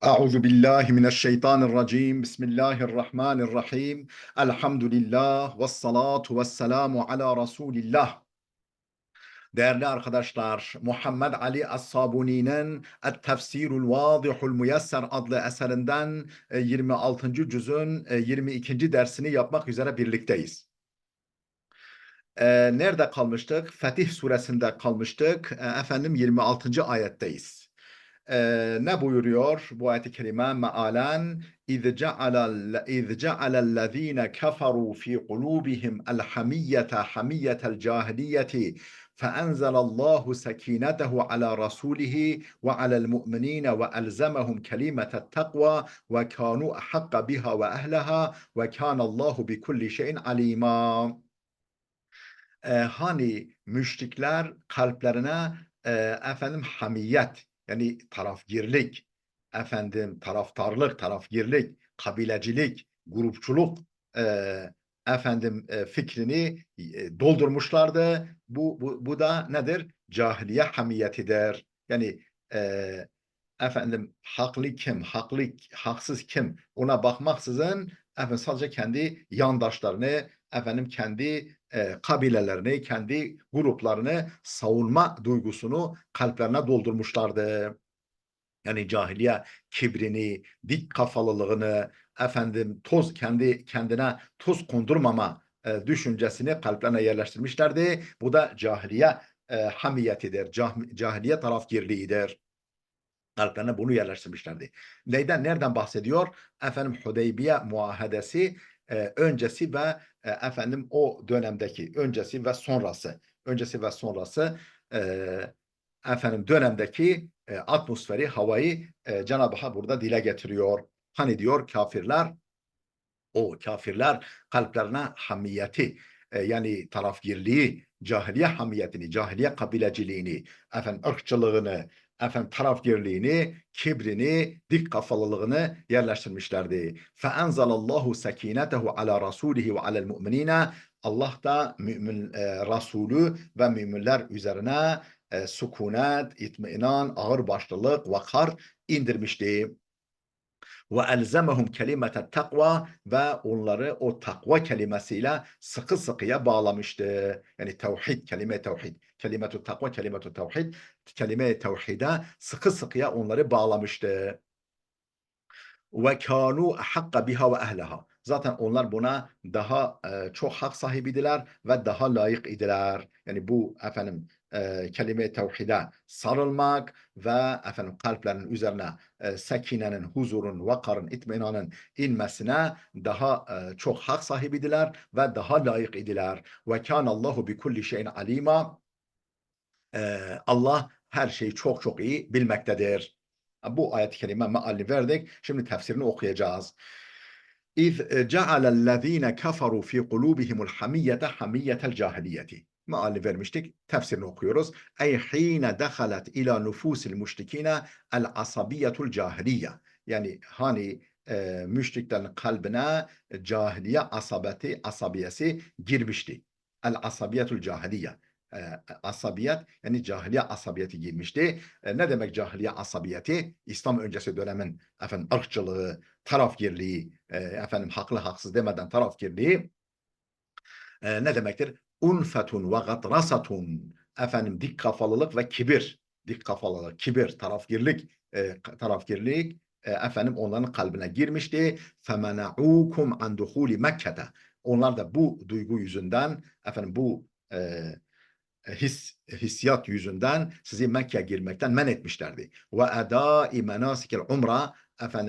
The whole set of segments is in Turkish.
Euzu billahi mineşşeytanirracim. Bismillahirrahmanirrahim. Elhamdülillah ve salatu ve selamu ala Resulillah. Değerli arkadaşlar, Muhammed Ali Es-Sabuni'nin Et-Tefsirul Vadihul Müyesser adlı eserinden 26. cüzün 22. dersini yapmak üzere birlikteyiz. Nerede kalmıştık? Fetih suresinde kalmıştık. 26. ayetteyiz. Ne buyuruyor bu ayet-i kerime mealen? İz ce'alellezîne keferû fî kulûbihim el-hamiyyete hamiyyetel cahiliyeti feenzelallahu sekînetehu ala rasûlihi ve alel mu'minîne ve elzemehum kelimetet takva ve kânû ahakka biha ve ehleha ve kânallahu bikulli şeyin alîmâ. Hani müşrikler kalplerine hamiyet, yani tarafgirlik, taraftarlık, tarafgirlik, kabilecilik, grupçuluk fikrini doldurmuşlardı. Bu da nedir? Cahiliye hamiyetidir. Yani e, haklı kim, haksız kim ona bakmaksızın sadece kendi yandaşlarını, kendi kabilelerini, kendi gruplarını savunma duygusunu kalplerine doldurmuşlardı. Yani cahiliye kibrini, dik kafalılığını, kendi kendine toz kondurmama düşüncesini kalplerine yerleştirmişlerdi. Bu da cahiliye hamiyetidir, cahiliye tarafgirliğidir. Kalplerine bunu yerleştirmişlerdi. Nereden bahsediyor? Hudeybiye muahedesi öncesi ve o dönemdeki öncesi ve sonrası dönemdeki atmosferi, havayı Cenab-ı Hak burada dile getiriyor. Hani diyor kafirler kalplerine hamiyeti, yani tarafgirliği, cahiliye hamiyetini, cahiliye kabileciliğini, ırkçılığını, tarafgirliğini, kibrini, dik kafalılığını yerleştirmişlerdi. فَاَنْزَلَ sekinetehu ala rasulihi ve alel mu'minine. Allah da Resulü ve müminler üzerine sükunet, itminan, ağırbaşlılık, vakar indirmişti. Ve elzemehum kelimetet takva, ve onları o takva kelimesiyle sıkı sıkıya bağlamıştı. Yani tevhid, kelime tevhid, kelimetu takva, kelimetu tevhid, kelime tevhide sıkı sıkıya onları bağlamıştı. Ve kânû ahakka biha ve ehleha. Zaten onlar buna daha çok hak sahibidiler ve daha layık idiler. Yani bu kelime-i tevhide sarılmak ve kalplerinin üzerine sekinenin, huzurun, vakarın, itminanın inmesine daha çok hak sahibidiler ve daha layık idiler. Ve kânallahu bi kulli şeyin alîmâ. Allah her şeyi çok çok iyi bilmektedir. Bu ayet-i kerime mealini verdik. Şimdi tefsirini okuyacağız. İz cealellezîne keferû fî kulûbihimul hamiyyete hamiyyetel cahiliyeti. Mealini vermiştik. Tefsirini okuyoruz. Ey hîne dehalet ila nüfûsil müşrikîne el asabiyyetul cahiliye. Yani hani müşriklerin kalbine cahiliye asabiyesi girmişti. El asabiyetul cahiliye. Asabiyet, yani cahiliye asabiyeti girmişti. Ne demek cahiliye asabiyeti? İslam öncesi dönemin ırkçılığı, tarafgirliği, haklı haksız demeden tarafgirliği ne demektir? Unfetun ve gadrasatun, dik kafalılık ve kibir. Dik kafalılık, kibir, tarafgirlik onların kalbine girmişti. Femena'ukum an duhuli Mekke'te. Onlar da bu duygu yüzünden, bu hissiyat yüzünden sizi Mekke'ye girmekten men etmişlerdi. Ve edâi menâsikel umra,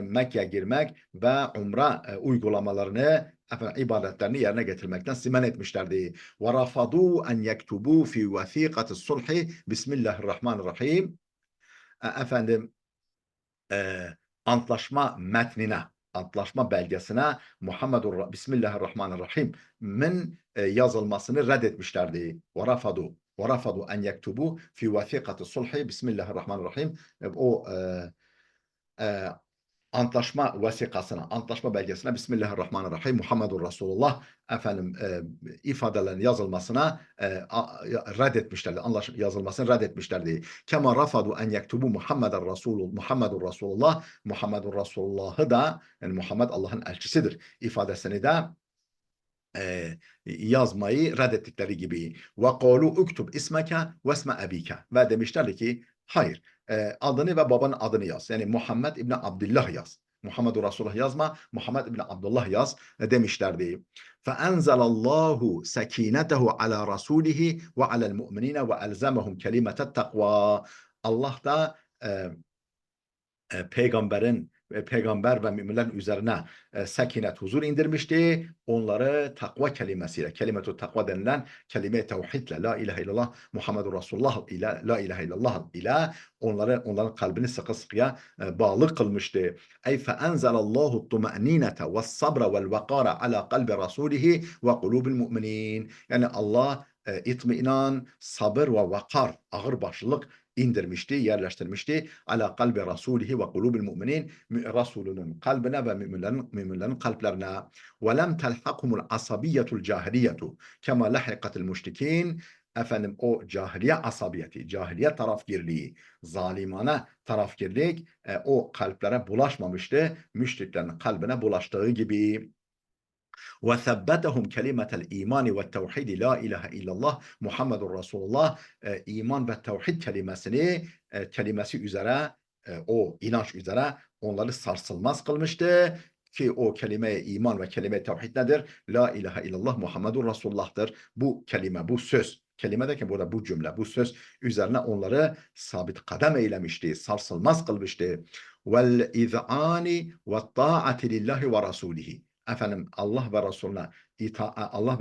Mekke'ye girmek ve umra uygulamalarını, ibadetlerini yerine getirmekten sizi men etmişlerdi. Ve rafadû en yektubû fî vesîqatis sulhi Bismillahirrahmanirrahim. E, antlaşma metnine, antlaşma belgesine Bismillahirrahmanirrahim'in yazılmasını reddetmişlerdi. Ve rafadu en yektubu fi vethikati sulhi Bismillahirrahmanirrahim. O antlaşma vesikasına, antlaşma belgesine Bismillahirrahmanirrahim Muhammedur Resulullah ifadelerin yazılmasına reddetmişlerdi. Anlaşma yazılmasını reddetmişlerdi. Kema rafadu en yektubu Muhammedur Resulullah. Muhammedur Resulullah'ı da, yani Muhammed Allah'ın elçisidir ifadesini de yazmayı reddettikleri gibi. Ve kalu uktub ismeke ve isme ebike. Ve demişlerdi ki hayır, adını ve babanın adını yaz. Yani Muhammed İbni Abdullah yaz. Muhammedur Resulullah yazma, Muhammed İbni Abdullah yaz demişlerdi. فَاَنْزَلَ اللّٰهُ سَك۪ينَتَهُ عَلَى رَسُولِهِ وَعَلَى الْمُؤْمِنِينَ وَاَلْزَمَهُمْ كَلِمَةَ التَّقْوَى. Allah da peygamber ve müminlerin üzerine sekinet, huzur indirmişti. Onları takva kelimesiyle, kelimetu takva denilen kelime-i tevhidle, la ilahe illallah Muhammedur Resulullah ile, la ilahe illallah ile onların kalbini sıkı sıkıya bağlı kılmıştı. Ey fe enzelallahu tuma'ninete ve sabra vel vakara ala kalbi rasulihi ve kulubil mu'minin. Yani Allah itminan, sabır ve vakar, ağırbaşlılık indirmişti, yerleştirmişti. Ala kalbi rasulihi ve kulubil mu'minin, Resulünün kalbine ve müminlerin kalplerine. Ve lem telhakumul asabiyyetul cahiliyetu kema lahikatil müşrikin. Efendim o cahiliye asabiyeti, cahiliye tarafgirliği, zalimane tarafgirlik o kalplere bulaşmamıştı. Müşriklerin kalbine bulaştığı gibi. وَثَبَّتَهُمْ كَلِمَةَ الْا۪يمَانِ وَالتَّوْحِيدِ لَا اِلَٰهَ illallah Muhammedur Resulullah iman ve tevhid kelimesi üzere o inanç üzere onları sarsılmaz kılmıştı ki o kelime iman ve kelime tevhid nedir? La ilahe illallah Muhammedur Resulullah'tır. Bu kelime, bu söz. Kelime derken burada bu cümle, bu söz üzerine onları sabit kadem eylemişti, sarsılmaz kılmıştı. Vel iz'ani ve ta'ati lillahi ve rasulihi. Efendim Allah ve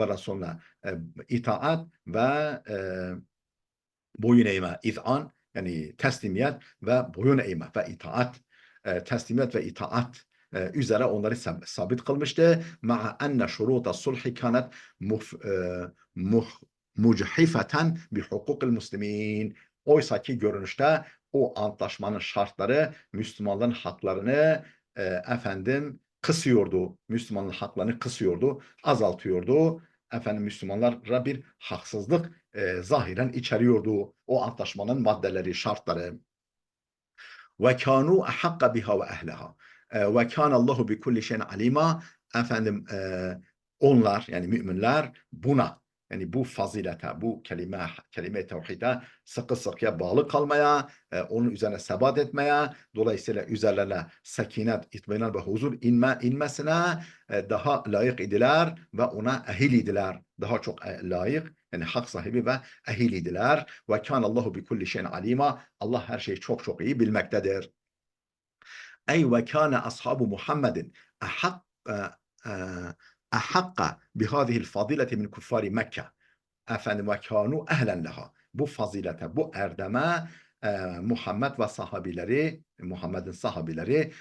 Resulüne itaat ve boyun eğme, iz'an yani teslimiyet ve boyun eğme ve itaat, teslimiyet ve itaat üzere onları sabit kılmıştı. Ma'a enne şuruta sulhi kanet muchifeten bi hukukil muslimin. Oysa ki görünüşte o antlaşmanın şartları Müslümanların haklarını kısıyordu. Müslümanların haklarını kısıyordu, azaltıyordu. Efendim Müslümanlara bir haksızlık zahiren içeriyordu o antlaşmanın maddeleri, şartları. Ve kanu ahakka biha ve ehleha. Ve kanallahu bi kulli şeyin alima. Efendim onlar yani müminler buna yani bu fazilete, bu kelime tevhide sıkı sıkıya bağlı kalmaya, onun üzerine sebat etmeye, dolayısıyla üzerlerine sekinet, itminan ve huzur inmesine daha layık idiler ve ona ehil idiler. Daha çok layık, yani hak sahibi ve ehil idiler. Ve kânallahu bi kulli şeyin alima. Allah her şeyi çok çok iyi bilmektedir. Ey ve kâne ashabu Muhammedin ahakka bihâzihil fadileti min kuffari Mekke. Efendim ve kânû ehlen leha. Bu fazilete, bu erdeme Muhammed ve Muhammed'in sahabileri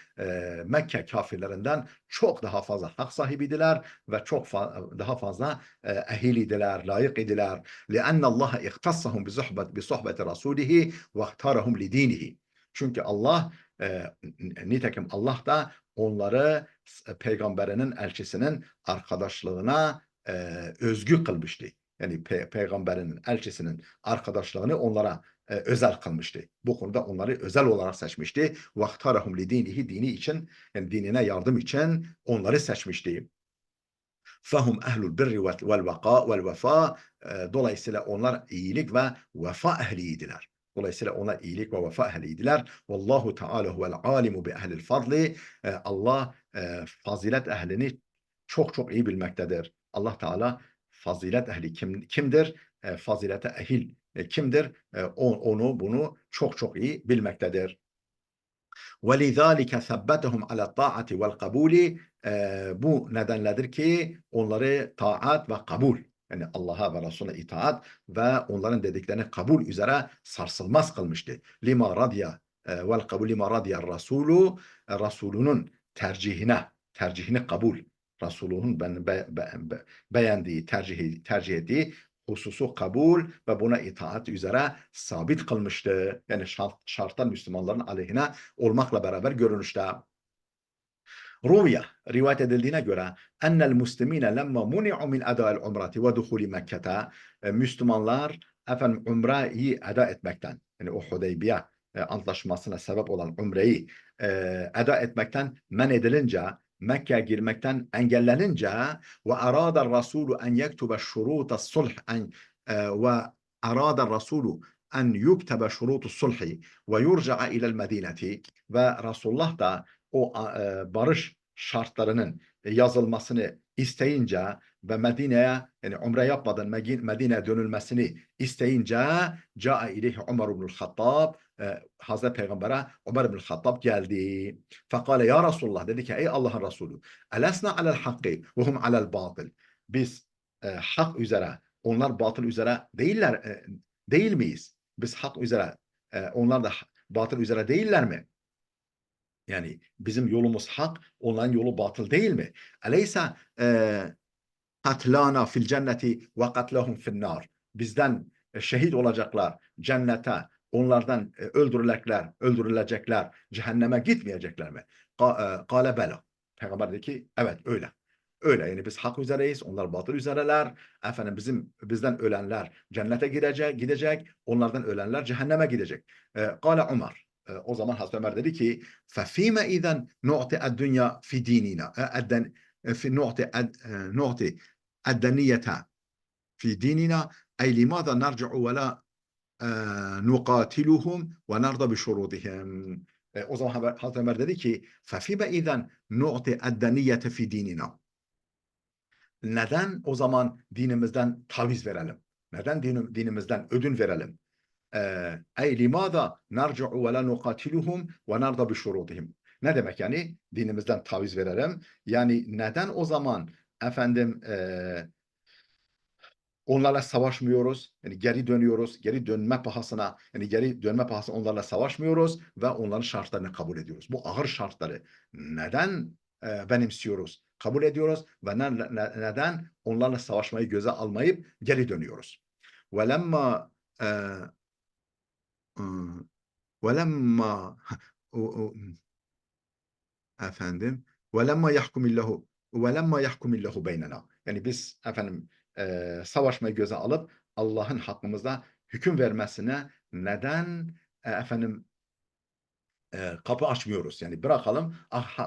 Mekke kafirlerinden çok daha fazla hak sahibidiler ve çok daha fazla ehil idiler, layık idiler. لِأَنَّ اللّٰهَ اِخْتَصَّهُمْ بِصُحْبَةِ رَسُولِهِ وَاخْتَارَهُمْ لِد۪ينِهِ. Çünkü nitekim Allah da onları peygamberinin, elçisinin arkadaşlığına özgü kılmıştı. Yani peygamberinin, elçisinin arkadaşlığını onlara özel kılmıştı. Bu konuda onları özel olarak seçmişti. وَاخْتَارَهُمْ لِد۪ينِهِ dini için, yani dinine yardım için onları seçmişti. فَهُمْ اَهْلُ الْبِرِّ وَالْوَقَاءِ وَالْوَفَاءِ. Dolayısıyla onlar iyilik ve vefa ehliydiler. Dolayısıyla onlar iyilik ve vefa ehliydiler. Vallahu Teala huvel alimu bi ehlil fadli. Allah fazilet ehlini çok çok iyi bilmektedir. Allah Teala fazilet ehli kimdir? Fazilete ehil kimdir? Bunu çok çok iyi bilmektedir. وَلِذَٰلِكَ ثَبَّتَهُمْ عَلَى الطَّاعَةِ وَالْقَبُولِ. Bu nedenledir ki onları taat ve kabul, yani Allah'a ve Resulüne itaat ve onların dediklerini kabul üzere sarsılmaz kılmıştı. لِمَا رَضِيَ وَالْقَبُولِ لِمَا رَضِيَ الرَّسُولُ. Resulünün tercihini kabul. Resulünün beğendiği, tercih ettiği hususu kabul ve buna itaat üzere sabit kılmıştı. Yani şartlar Müslümanların aleyhine olmakla beraber görünüşte. Ruya rivayet edildiğine göre ennel muslimine lemma muni'u min eda'il umrati ve duhuli Mekke'te Müslümanlar efendim umreyi eda etmekten yani o Hudeybiye antlaşmasına sebep olan umreyi eda etmekten men edilince Mekke'ye girmekten engellenince ve arada Resulü en yektube şuruta sulh ve arada Resulü en yuktebe şurutu sulhi ve yurca'a ilel medineti ve Resulullah da o barış şartlarının yazılmasını isteyince ve Medine'ye yani umre yapmadan Medine'ye dönülmesini isteyince Câ'a ileyhi Ömer ibnül Hattab Hazreti Peygamber'e Ömer ibnül Hattab geldi. Fekale ya Resulullah dedi ki ey Allah'ın Resulü elesna alel hakkı ve hum alel batıl. Biz hak üzere onlar batıl üzere değil miyiz? Biz hak üzere onlar da batıl üzere değiller mi? Yani bizim yolumuz hak, onların yolu batıl değil mi? Aleysa katlana fil cenneti ve katlahum fil nar. Bizden şehit olacaklar cennete, onlardan öldürülecekler, cehenneme gitmeyecekler mi? Kale bela. Peygamber dedi ki evet öyle. Öyle yani biz hak üzereyiz, onlar batıl üzereler. Efendim bizden ölenler cennete gidecek, onlardan ölenler cehenneme gidecek. Kale Ömer. O zaman Hazreti Ömer dedi ki فَفِيمَ اِذَنْ نُعْتِ الدُّنْيَا فِي دِينِنَا نُعْتِ الدَّنِيَّةَ في ديننا أي لماذا نرجع ولا نقاتلهم ونرضى بشروطهم. O zaman Hazreti Ömer dedi ki فَفِيمَ اِذَنْ نُعْتِ الدَّنِيَّةَ فِي دِينِنَا. Neden o zaman dinimizden taviz verelim? Neden dinimizden ödün verelim? Ey limada narci'u ve la nuqatiluhum ve narda bi şurutihim. Ne demek yani? Dinimizden taviz verelim. Yani neden o zaman efendim onlarla savaşmıyoruz? Yani geri dönüyoruz. Geri dönme pahasına onlarla savaşmıyoruz ve onların şartlarını kabul ediyoruz. Bu ağır şartları neden benimsiyoruz? Kabul ediyoruz ve neden onlarla savaşmayı göze almayıp geri dönüyoruz? Velemma velemma efendim velemma yahkumillahu beynena. Yani biz efendim savaşmayı göze alıp Allah'ın hakkımızda hüküm vermesine neden efendim kapı açmıyoruz. Yani bırakalım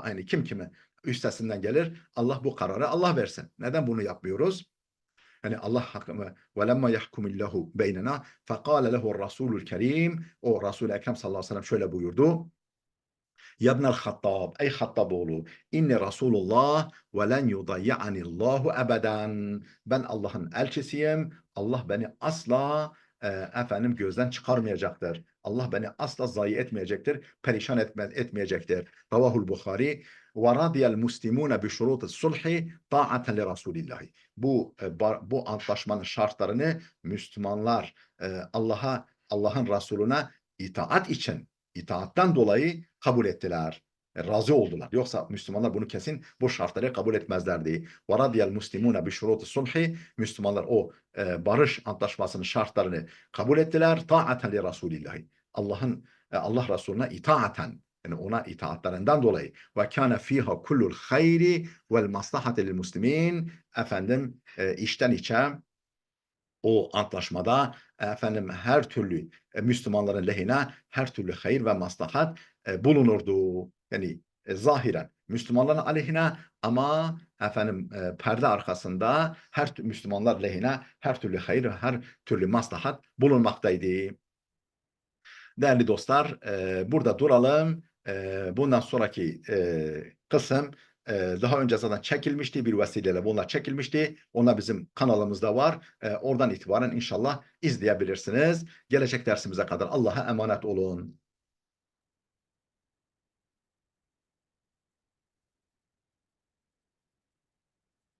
yani kim kime üstesinden gelir Allah bu kararı Allah versin. Neden bunu yapmıyoruz? Yani Allah hakkımı velemma yahkumillahu beynena fekale lehu Resulül Kerim o Resul-i Ekrem sallallahu aleyhi ve sellem şöyle buyurdu. Yabnel Hattab, ey Hattaboğlu, inni Resulullah ve len yudayyanillahu ebeden. Ben Allah'ın elçisiyim. Allah beni asla efendim gözden çıkarmayacaktır. Allah beni asla zayi etmeyecektir, perişan etmeyecektir. Ravahul Bukhari ve radiyel muslimune bi şurutis sulhi ta'aten li Resulillahi. Bu antlaşmanın şartlarını Müslümanlar Allah'ın Resulüne itaattan dolayı kabul ettiler. Razı oldular. Yoksa Müslümanlar bunu kesin bu şartları kabul etmezlerdi. Ve radiyel muslimune bi şurutis sulhi. Müslümanlar o barış antlaşmasının şartlarını kabul ettiler. Ta'aten li Resulillahi. Allah Resulüne itaaten yani ona itaatlerinden dolayı ve kana fiha kullul hayri vel maslahati lil muslimin efendim içten içe o antlaşmada efendim her türlü Müslümanların lehine her türlü hayır ve maslahat bulunurdu. Yani zahiren Müslümanların aleyhine ama efendim perde arkasında Müslümanlar lehine her türlü hayır ve her türlü maslahat bulunmaktaydı. Değerli dostlar, burada duralım. Bundan sonraki kısım daha önce zaten çekilmişti. Bir vesileyle bunlar çekilmişti. Onlar bizim kanalımızda var. Oradan itibaren inşallah izleyebilirsiniz. Gelecek dersimize kadar Allah'a emanet olun.